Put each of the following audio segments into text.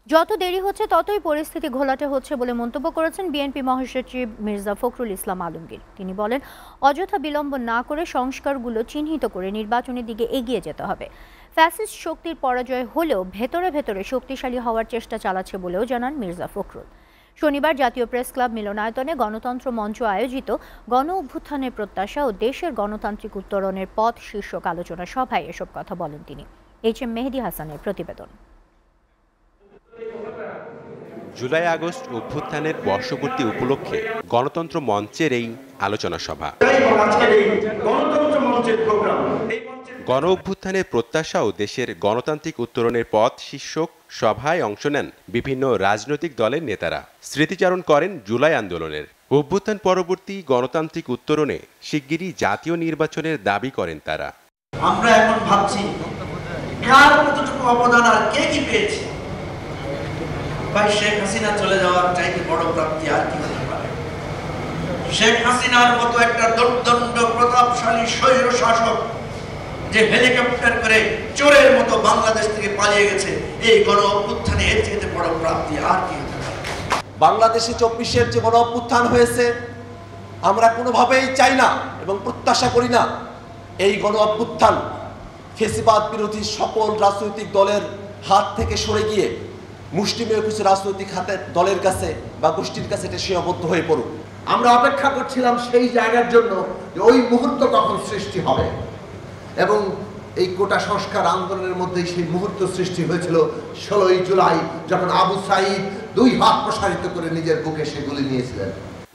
যত দেরি হচ্ছে ততই পরিস্থিতি ঘোলাটে হচ্ছে বলে মন্তব্য করেছেন বিএনপি মহাসচিব মির্জা ফখরুল ইসলাম আলমগীর। তিনি বলেন, অযথা বিলম্ব না করে সংস্কারগুলো চিহ্নিত করে নির্বাচনের দিকে এগিয়ে যেতে হবে। ফ্যাসিস্ট শক্তির পরাজয় হলেও ভেতরে ভেতরে শক্তিশালী হওয়ার চেষ্টা চালাচ্ছে বলেও জানান মির্জা ফখরুল। শনিবার জাতীয় প্রেস ক্লাব মিলনায়তনে গণতন্ত্র মঞ্চ আয়োজিত গণ অভ্যুত্থানের প্রত্যাশা ও দেশের গণতান্ত্রিক উত্তরণের পথ শীর্ষক আলোচনা সভায় এসব কথা বলেন তিনি। এইচ.এম. মেহেদী হাসানের প্রতিবেদন। জুলাই আগস্ট অভ্যুত্থানের বর্ষপূর্তি উপলক্ষে গণতন্ত্র মঞ্চের এই আলোচনা সভা। গণ অভ্যুত্থানের প্রত্যাশা ও দেশের গণতান্ত্রিক উত্তরণের পথ শীর্ষক সভায় অংশ নেন বিভিন্ন রাজনৈতিক দলের নেতারা। স্মৃতিচারণ করেন জুলাই আন্দোলনের। অভ্যুত্থান পরবর্তী গণতান্ত্রিক উত্তরণে শিগগিরই জাতীয় নির্বাচনের দাবি করেন তারা। আমরা এখন ভাবছি কার কতটুকু অবদান আর কে কি পেয়েছে। ভাই, শেখ হাসিনা চলে যাওয়ার চাইতে বড় প্রাপ্তি আর কি হতে পারে? শেখ হাসিনার মতো একটা দুর্দণ্ড প্রতাপশালী স্বৈর শাসক যে হেলিকপ্টার করে চোরের মতো বাংলাদেশ থেকে পালিয়ে গেছে, এই গণ অভ্যুত্থানে এর চাইতে বড় প্রাপ্তি আর কি হতে পারে? বাংলাদেশে 24-এর যে গণ অভ্যুত্থান হয়েছে, আমরা কোনোভাবেই চাই না এবং প্রত্যাশা করি না এই গণ অভ্যুত্থান ফ্যাসিবাদ বিরোধী সকল রাজনৈতিক দলের হাত থেকে সরে গিয়ে মুষ্টিমেয় কিছু রাজনৈতিক হাতের দলের কাছে বা গোষ্ঠীর কাছে এটা সীমাবদ্ধ হয়ে পড়ুক। আমরা অপেক্ষা করছিলাম সেই জায়গার জন্য যে ওই মুহূর্ত কখন সৃষ্টি হবে, এবং এই কোটা সংস্কার আন্দোলনের মধ্যেই সেই মুহূর্ত সৃষ্টি হয়েছিল 16ই জুলাই, যখন আবু সাঈদ 2 হাত প্রসারিত করে নিজের বুকে সে গুলি নিয়েছিলেন।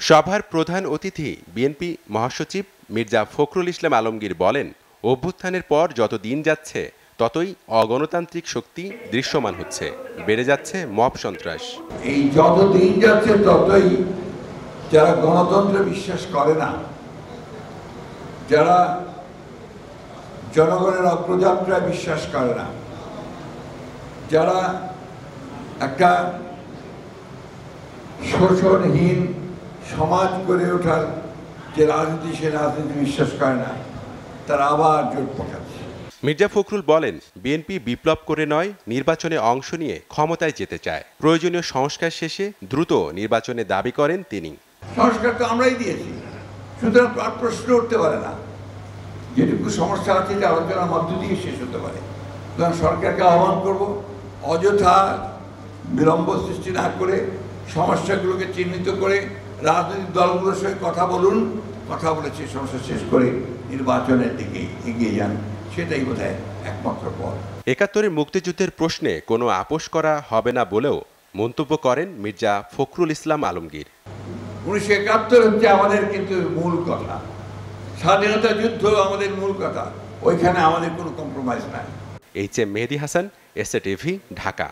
সভার প্রধান অতিথি বিএনপি মহাসচিব মির্জা ফখরুল ইসলাম আলমগীর বলেন, অভ্যুত্থানের পর যত দিন যাচ্ছে ততই অগণতান্ত্রিক শক্তি দৃশ্যমান হচ্ছে, বেড়ে যাচ্ছে মব সন্ত্রাস। এই যত দিন যাচ্ছে ততই যারা গণতন্ত্রে বিশ্বাস করে না, যারা জনগণের অগ্রযাত্রায় বিশ্বাস করে না, যারা একটা শোষণহীন সমাজ গড়ে ওঠার যে রাজনীতি, সে রাজনীতি বিশ্বাস করে না, তারা আবার জোট পাকাচ্ছে। মির্জা ফখরুল বলেন, বিএনপি বিপ্লব করে নয়, নির্বাচনে অংশ নিয়ে ক্ষমতায় যেতে চায়। প্রয়োজনীয় সংস্কার শেষে দ্রুত নির্বাচনে দাবি করেন তিনি। সংস্কার তো আমরাই দিয়েছি, সুতরাং প্রশ্ন উঠতে পারে না। যেটুকু সমস্যা আছে যে আলোচনার মধ্য দিয়ে শেষ হতে পারে। সুতরাং সরকারকে আহ্বান করব, অযথা বিলম্ব সৃষ্টি না করে সমস্যাগুলোকে চিহ্নিত করে রাজনৈতিক দলগুলোর সঙ্গে কথা বলুন, কথা বলে সেই সমস্যা শেষ করে নির্বাচনের দিকে এগিয়ে যান। সেটাই বোধহয় একমাত্র পথ। ৭১-এর মুক্তিযুদ্ধের প্রশ্নে কোনো আপোষ করা হবে না বলেও মন্তব্য করেন মির্জা ফখরুল ইসলাম আলমগীর। 1971 হচ্ছে আমাদের কিন্তু মূল কথা, স্বাধীনতা যুদ্ধ আমাদের মূল কথা, ওইখানে আমাদের কোনো কম্প্রোমাইজ নাই। এইচ.এম. মেহেদী হাসান, এসএ টিভি, ঢাকা।